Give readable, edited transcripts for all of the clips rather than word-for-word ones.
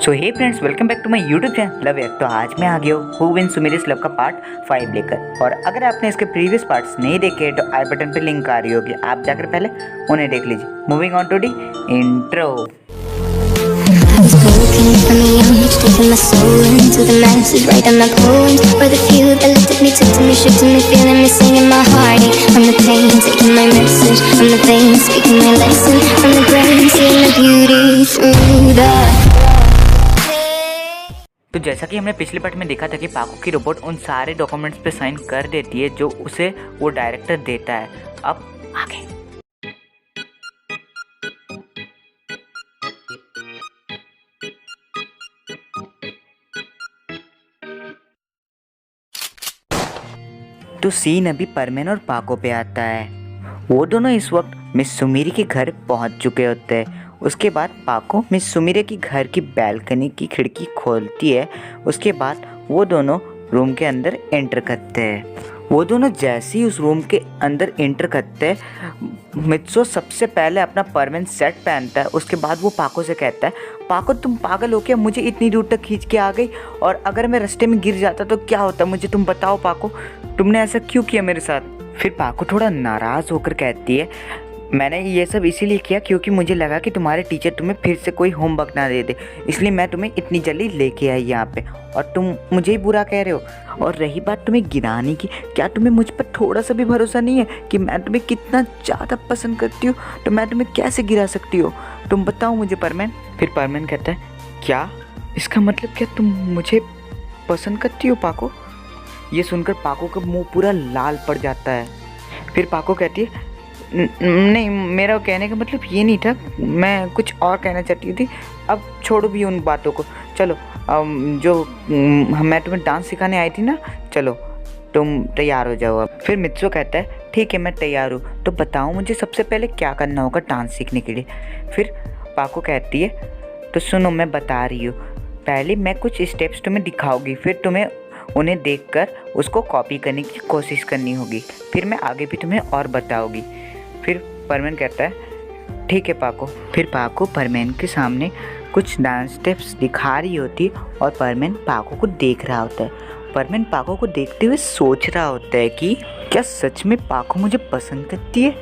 So hey friends, welcome back to my YouTube channel love act. तो आज मैं आ गया हूँ हू विन सुमीरस लव का पार्ट 5 लेकर। और अगर आपने इसके प्रीवियस पार्ट्स नहीं देखे तो आई बटन पे लिंक आ रही होगी, आप जाकर पहले उन्हें देख लीजिए। Moving on to the intro. From the young, taking my soul into the masses, writing my poems for the few that looked at me, took to me, shook to me, feeling me, singing my heartache. From the pain, taking my message, from the vein, speaking my lesson, from the brain, seeing the beauty through the. तो जैसा कि हमने पिछले part में देखा था कि पाको की रोबोट उन सारे डॉक्यूमेंट्स पे साइन कर देती है जो उसे वो डायरेक्टर देता है। अब आगे तो सीन अभी परमेन और पाको पे आता है। वो दोनों इस वक्त मिस सुमीरी के घर पहुंच चुके होते हैं। उसके बाद पाको मिस सुमीरी की घर की बैल्कनी की खिड़की खोलती है। उसके बाद वो दोनों रूम के अंदर एंटर करते हैं। वो दोनों जैसे ही उस रूम के अंदर एंटर करते हैं, मित्सो सबसे पहले अपना परमेन सेट पहनता है। उसके बाद वो पाको से कहता है, पाको तुम पागल हो क्या, मुझे इतनी दूर तक खींच के आ गई, और अगर मैं रास्ते में गिर जाता तो क्या होता, मुझे तुम बताओ पाको, तुमने ऐसा क्यों किया मेरे साथ। फिर पाको थोड़ा नाराज़ होकर कहती है, मैंने ये सब इसीलिए किया क्योंकि मुझे लगा कि तुम्हारे टीचर तुम्हें फिर से कोई होमवर्क ना दे दे, इसलिए मैं तुम्हें इतनी जल्दी लेके आई यहाँ पे, और तुम मुझे ही बुरा कह रहे हो। और रही बात तुम्हें गिराने की, क्या तुम्हें मुझ पर थोड़ा सा भी भरोसा नहीं है कि मैं तुम्हें कितना ज़्यादा पसंद करती हूँ, तो मैं तुम्हें कैसे गिरा सकती हो, तुम बताओ मुझे परमेन। फिर परमेन कहता है, क्या इसका मतलब क्या तुम मुझे पसंद करती हो पाको। ये सुनकर पाको का मुँह पूरा लाल पड़ जाता है। फिर पाको कहती है, नहीं, मेरा कहने का मतलब ये नहीं था, मैं कुछ और कहना चाहती थी। अब छोड़ो भी उन बातों को, चलो जो मैं तुम्हें डांस सिखाने आई थी ना, चलो तुम तैयार हो जाओ अब। फिर मित्सो कहता है, ठीक है मैं तैयार हूँ, तो बताओ मुझे सबसे पहले क्या करना होगा डांस सीखने के लिए। फिर पाको कहती है, तो सुनो मैं बता रही हूँ, पहले मैं कुछ स्टेप्स तुम्हें दिखाऊंगी, फिर तुम्हें उन्हें देखकर उसको कॉपी करने की कोशिश करनी होगी, फिर मैं आगे भी तुम्हें और बताऊंगी। फिर परमेन कहता है, ठीक है पाको। फिर पाको परमेन के सामने कुछ डांस स्टेप्स दिखा रही होती है और परमेन पाको को देख रहा होता है। परमेन पाको को देखते हुए सोच रहा होता है कि क्या सच में पाको मुझे पसंद करती है।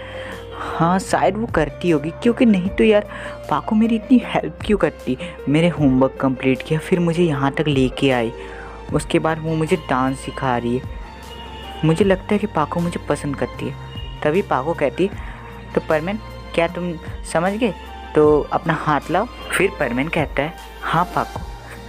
हाँ शायद वो करती होगी, क्योंकि नहीं तो यार पाको मेरी इतनी हेल्प क्यों करती, मेरे होमवर्क कंप्लीट किया, फिर मुझे यहाँ तक लेके आई, उसके बाद वो मुझे डांस सिखा रही है, मुझे लगता है कि पाको मुझे पसंद करती है। तभी पाको कहती है, तो परमेन क्या तुम समझ गए, तो अपना हाथ लाओ। फिर परमेन कहता है, हाँ पाको।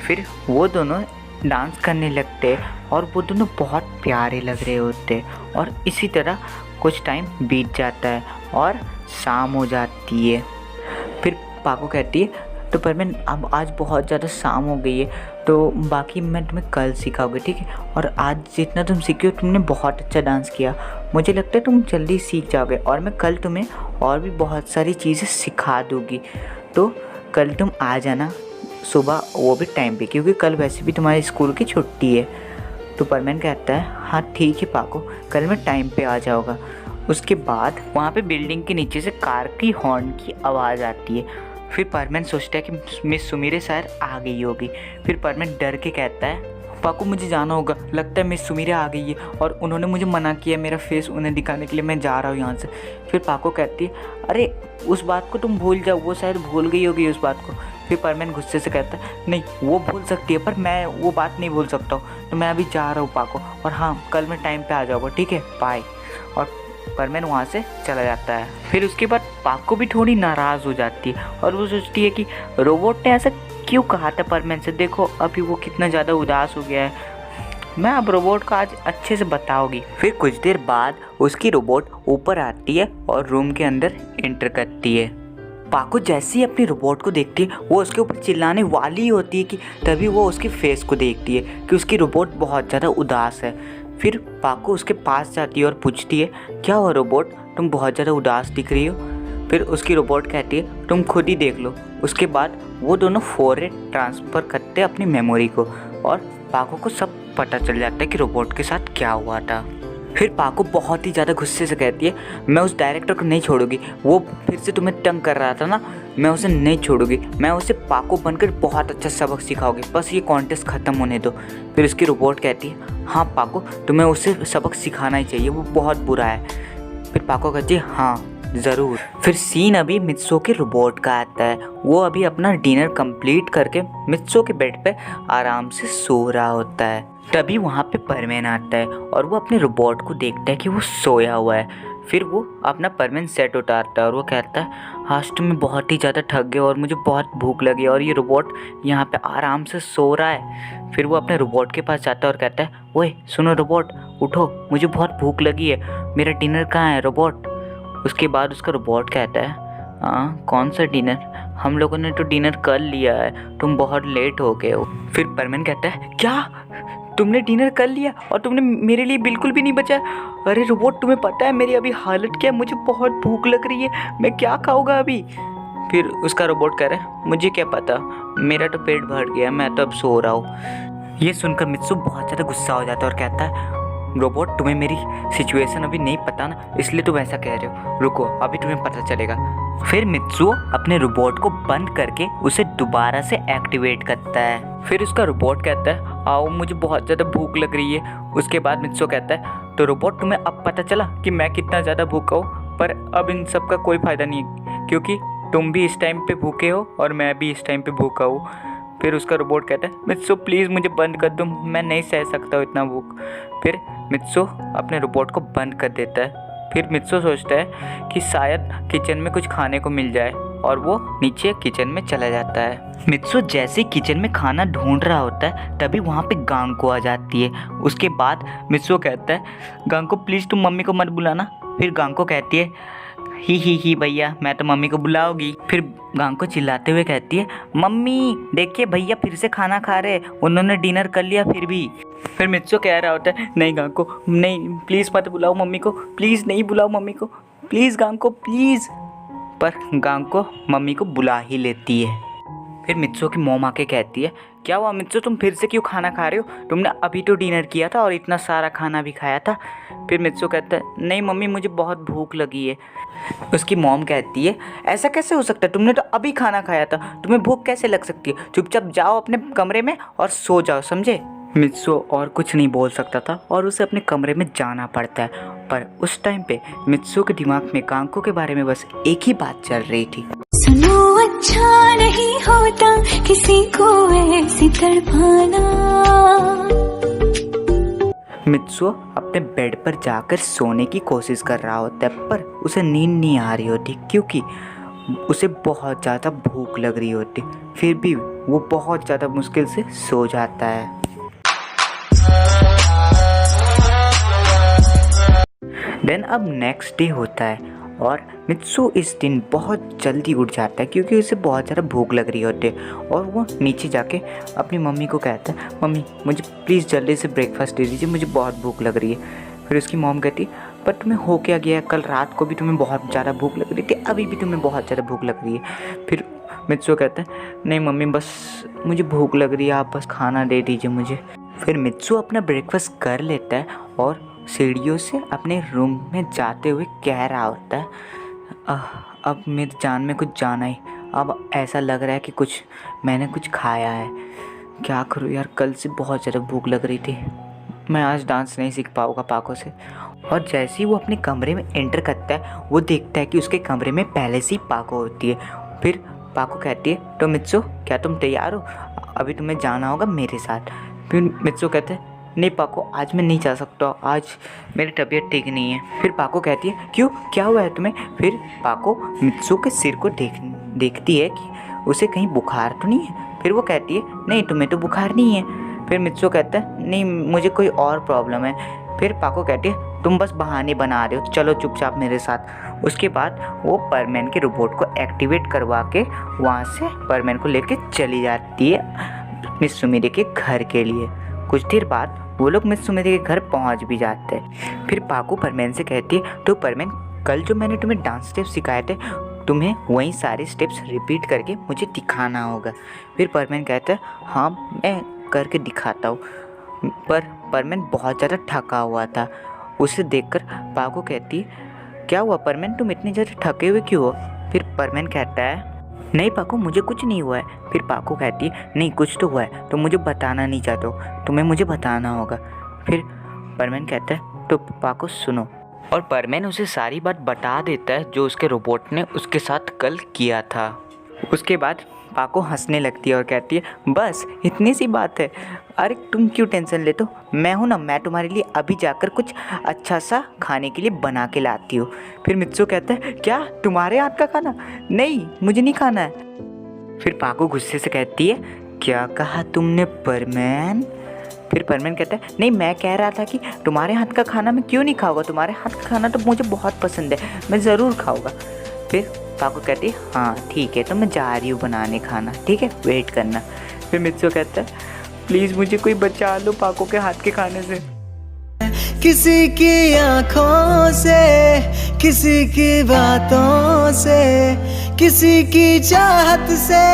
फिर वो दोनों डांस करने लगते हैं और वो दोनों बहुत प्यारे लग रहे होते हैं। और इसी तरह कुछ टाइम बीत जाता है और शाम हो जाती है। फिर पाको कहती है, तो परमेन अब आज बहुत ज़्यादा शाम हो गई है, तो बाकी मैं तुम्हें कल सिखाऊंगी, ठीक है। और आज जितना तुम सीखे हो, तुमने बहुत अच्छा डांस किया, मुझे लगता है तुम जल्दी सीख जाओगे, और मैं कल तुम्हें और भी बहुत सारी चीज़ें सिखा दूँगी, तो कल तुम आ जाना सुबह, वो भी टाइम पे, क्योंकि कल वैसे भी तुम्हारे स्कूल की छुट्टी है। तो परमेन कहता है, हाँ ठीक है पाको, कल मैं टाइम पे आ जाऊँगा। उसके बाद वहाँ पे बिल्डिंग के नीचे से कार की हॉर्न की आवाज़ आती है। फिर परमेन सोचता है कि मिस सुमीरे शायद आ गई होगी। फिर परमेन डर के कहता है, पाको मुझे जाना होगा, लगता है मिस सुमीरे आ गई है और उन्होंने मुझे मना किया मेरा फेस उन्हें दिखाने के लिए, मैं जा रहा हूँ यहाँ से। फिर पाको कहती है, अरे उस बात को तुम भूल जाओ, वो शायद भूल गई होगी उस बात को। फिर परमेन गुस्से से कहता है, नहीं वो भूल सकती है, पर मैं वो बात नहीं भूल सकता हूँ, तो मैं अभी जा रहा हूँ पाको, और हाँ कल मैं टाइम पर आ जाऊँगा, ठीक है, बाय। और परमेन वहाँ से चला जाता है। फिर उसके बाद पाको भी थोड़ी नाराज़ हो जाती है और वो सोचती है कि रोबोट ने ऐसा क्यों कहा था परमेन से, देखो अभी वो कितना ज़्यादा उदास हो गया है, मैं अब रोबोट का आज अच्छे से बताऊंगी। फिर कुछ देर बाद उसकी रोबोट ऊपर आती है और रूम के अंदर एंटर करती है। पाको जैसे ही अपनी रोबोट को देखती है, वो उसके ऊपर चिल्लाने वाली होती है कि तभी वो उसके फेस को देखती है कि उसकी रोबोट बहुत ज़्यादा उदास है। फिर पाको उसके पास जाती है और पूछती है, क्या हुआ रोबोट, तुम बहुत ज़्यादा उदास दिख रही हो। फिर उसकी रोबोट कहती है, तुम खुद ही देख लो। उसके बाद वो दोनों फॉरवर्ड ट्रांसफ़र करते हैं अपनी मेमोरी को, और पाको को सब पता चल जाता है कि रोबोट के साथ क्या हुआ था। फिर पाको बहुत ही ज़्यादा गुस्से से कहती है, मैं उस डायरेक्टर को नहीं छोड़ूंगी, वो फिर से तुम्हें तंग कर रहा था ना, मैं उसे नहीं छोड़ूंगी, मैं उसे पाको बनकर बहुत अच्छा सबक सिखाऊंगी, बस ये कॉन्टेस्ट ख़त्म होने दो। फिर उसकी रोबोट कहती है हाँ पाको, तुम्हें उसे सबक सिखाना ही चाहिए, वो बहुत बुरा है। फिर पाको कहती है हाँ ज़रूर। फिर सीन अभी मित्सो के रोबोट का आता है। वो अभी अपना डिनर कंप्लीट करके मित्सो के बेड पे आराम से सो रहा होता है। तभी वहाँ पे परमैन आता है और वो अपने रोबोट को देखता है कि वो सोया हुआ है। फिर वो अपना परमैन सेट उतारता है और वो कहता है आज तो मैं बहुत ही ज़्यादा थक गया और मुझे बहुत भूख लगी और ये रोबोट यहाँ पे आराम से सो रहा है। फिर वो अपने रोबोट के पास जाता है और कहता है ओए सुनो रोबोट, उठो, मुझे बहुत भूख लगी है, मेरा डिनर कहाँ है रोबोट। उसके बाद उसका रोबोट कहता है हाँ कौन सा डिनर, हम लोगों ने तो डिनर कर लिया है, तुम बहुत लेट हो गए हो। फिर परमैन कहता है क्या, तुमने डिनर कर लिया और तुमने मेरे लिए बिल्कुल भी नहीं बचा। अरे रोबोट तुम्हें पता है मेरी अभी हालत क्या है, मुझे बहुत भूख लग रही है, मैं क्या खाऊंगा अभी। फिर उसका रोबोट कह रहा है मुझे क्या पता, मेरा तो पेट भर गया, मैं तो अब सो रहा हूँ। ये सुनकर मित्सु बहुत ज़्यादा गुस्सा हो जाता है और कहता है रोबोट तुम्हें मेरी सिचुएशन अभी नहीं पता ना, इसलिए तुम ऐसा कह रहे हो, रुको अभी तुम्हें पता चलेगा। फिर मित्सु अपने रोबोट को बंद करके उसे दोबारा से एक्टिवेट करता है। फिर उसका रोबोट कहता है आओ मुझे बहुत ज़्यादा भूख लग रही है। उसके बाद मित्सु कहता है तो रोबोट तुम्हें अब पता चला कि मैं कितना ज़्यादा भूखा हूँ, पर अब इन सब का कोई फ़ायदा नहीं है क्योंकि तुम भी इस टाइम पे भूखे हो और मैं भी इस टाइम पे भूखा हूँ। फिर उसका रोबोट कहता है मित्सु प्लीज़ मुझे बंद कर दो, मैं नहीं सह सकता हूँ इतना भूख। फिर मित्सु अपने रोबोट को बंद कर देता है। फिर मित्सु सोचता है कि शायद किचन में कुछ खाने को मिल जाए और वो नीचे किचन में चला जाता है। मित्सु जैसे ही किचन में खाना ढूंढ रहा होता है तभी वहाँ पे गांको आ जाती है। उसके बाद मित्सु कहता है गांको प्लीज़ तुम मम्मी को मत बुलाना। फिर गांको कहती है ही भैया मैं तो मम्मी को बुलाऊंगी। फिर गांको चिल्लाते हुए कहती है मम्मी देखिए भैया फिर से खाना खा रहे, उन्होंने डिनर कर लिया फिर भी। फिर मित्सु कह रहा होता है नहीं गांको नहीं, प्लीज़ मत बुलाओ मम्मी को, प्लीज़ नहीं बुलाओ मम्मी को, प्लीज़ गांको प्लीज़। पर गांको मम्मी को बुला ही लेती है। फिर मित्सु की मॉम आके कहती है क्या हुआ मित्सु तुम फिर से क्यों खाना खा रहे हो, तुमने अभी तो डिनर किया था और इतना सारा खाना भी खाया था। फिर मित्सु कहता है नहीं मम्मी मुझे बहुत भूख लगी है। उसकी मॉम कहती है ऐसा कैसे हो सकता है, तुमने तो अभी खाना खाया था, तुम्हें भूख कैसे लग सकती है, चुपचाप जाओ अपने कमरे में और सो जाओ समझे। मित्सु और कुछ नहीं बोल सकता था और उसे अपने कमरे में जाना पड़ता है। पर उस टाइम पे मित्सु के दिमाग में गांको के बारे में बस एक ही बात चल रही थी। सुनो अच्छा नहीं होता किसी को ऐसी तड़पाना। मित्सु अपने बेड पर जाकर सोने की कोशिश कर रहा होता है पर उसे नींद नहीं आ रही होती क्योंकि उसे बहुत ज़्यादा भूख लग रही होती। फिर भी वो बहुत ज़्यादा मुश्किल से सो जाता है। देन अब नेक्स्ट डे होता है और मित्सु इस दिन बहुत जल्दी उठ जाता है क्योंकि उसे बहुत ज़्यादा भूख लग रही होती है और वो नीचे जाके अपनी मम्मी को कहता है मम्मी मुझे प्लीज़ जल्दी से ब्रेकफास्ट दे दीजिए, मुझे बहुत भूख लग रही है। फिर उसकी मॉम कहती पर तुम्हें हो क्या गया, कल रात को भी तुम्हें बहुत ज़्यादा भूख लग रही थी, अभी भी तुम्हें बहुत ज़्यादा भूख लग रही है। फिर मित्सु कहता है नहीं मम्मी बस मुझे भूख लग रही है, आप बस खाना दे दीजिए मुझे। फिर मित्सु अपना ब्रेकफास्ट कर लेता है और सीढ़ियों से अपने रूम में जाते हुए कह रहा होता है अब मेरी जान में कुछ जाना ही, अब ऐसा लग रहा है कि मैंने कुछ खाया है, क्या करूँ यार, कल से बहुत ज़्यादा भूख लग रही थी, मैं आज डांस नहीं सीख पाऊँगा पाको से। और जैसे ही वो अपने कमरे में एंटर करता है वो देखता है कि उसके कमरे में पहले से ही पाको होती है। फिर पाको कहती है तो मित्सु क्या तुम तैयार हो, अभी तुम्हें जाना होगा मेरे साथ। फिर मित्सु कहते हैं नहीं पाको आज मैं नहीं जा सकता, आज मेरी तबीयत ठीक नहीं है। फिर पाको कहती है क्यों, क्या हुआ है तुम्हें। फिर पाको मित्सु के सिर को देखती है कि उसे कहीं बुखार तो नहीं है। फिर वो कहती है नहीं तुम्हें तो बुखार नहीं है। फिर मित्सु कहता है नहीं मुझे कोई और प्रॉब्लम है। फिर पाको कहती है तुम बस बहाने बना रहे हो, चलो चुपचाप मेरे साथ। उसके बाद वो परमैन के रोबोट को एक्टिवेट करवा के वहाँ से परमैन को लेके चली जाती है मिस सुमिरे के घर के लिए। कुछ देर बाद वो लोग मिस सुमिरे के घर पहुँच भी जाते हैं। फिर पाको परमैन से कहती है तो परमैन कल जो मैंने तुम्हें डांस स्टेप सिखाए थे तुम्हें वही सारे स्टेप्स रिपीट करके मुझे दिखाना होगा। फिर परमैन कहता है हाँ मैं करके दिखाता हूँ। पर परमैन बहुत ज़्यादा थका हुआ था। उसे देखकर पाको कहती है क्या हुआ परमैन तुम इतने ज़्यादा थके हुए क्यों हो। फिर परमैन कहता है नहीं पाको, मुझे कुछ नहीं हुआ है। फिर पाको कहती है नहीं कुछ तो हुआ है, तो मुझे बताना नहीं चाहते हो, तुम्हें मुझे बताना होगा। फिर परमैन कहता है तो पाको सुनो, और परमैन उसे सारी बात बता देता है जो उसके रोबोट ने उसके साथ कल किया था। उसके बाद पाको हंसने लगती है और कहती है बस इतनी सी बात है, अरे तुम क्यों टेंशन लेते हो, मैं हूँ ना, मैं तुम्हारे लिए अभी जाकर कुछ अच्छा सा खाने के लिए बना के लाती हूँ। फिर मित्सु कहता है क्या तुम्हारे हाथ का खाना? नहीं मुझे नहीं खाना है। फिर पाको गुस्से से कहती है क्या कहा तुमने परमैन? फिर परमैन कहता है नहीं मैं कह रहा था कि तुम्हारे हाथ का खाना मैं क्यों नहीं खाऊंगा, तुम्हारे हाथ का खाना तो मुझे बहुत पसंद है, मैं ज़रूर खाऊंगा। फिर पाको कहती है हाँ ठीक है, तो मैं जा रही हूँ बनाने खाना, ठीक है वेट करना। फिर मित्सु कहता है प्लीज़ मुझे कोई बचा लो पाको के हाथ के खाने से। किसी की आंखों से, किसी की बातों से, किसी की चाहत से,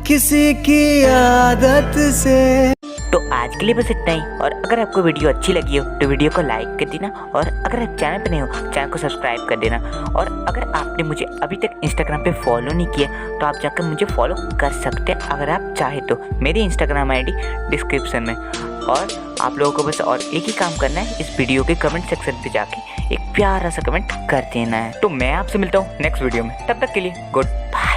किसी की आदत से। तो आज के लिए बस इतना ही, और अगर आपको वीडियो अच्छी लगी हो तो वीडियो को लाइक कर देना, और अगर आप चैनल पर नहीं हो चैनल को सब्सक्राइब कर देना, और अगर आपने मुझे अभी तक इंस्टाग्राम पे फॉलो नहीं किया तो आप जाकर मुझे फॉलो कर सकते हैं अगर आप चाहे तो, मेरी इंस्टाग्राम आईडी डिस्क्रिप्शन में। और आप लोगों को बस और एक ही काम करना है, इस वीडियो के कमेंट सेक्शन पे जाके एक प्यारा सा कमेंट कर देना है। तो मैं आपसे मिलता हूँ नेक्स्ट वीडियो में, तब तक के लिए गुड बाय।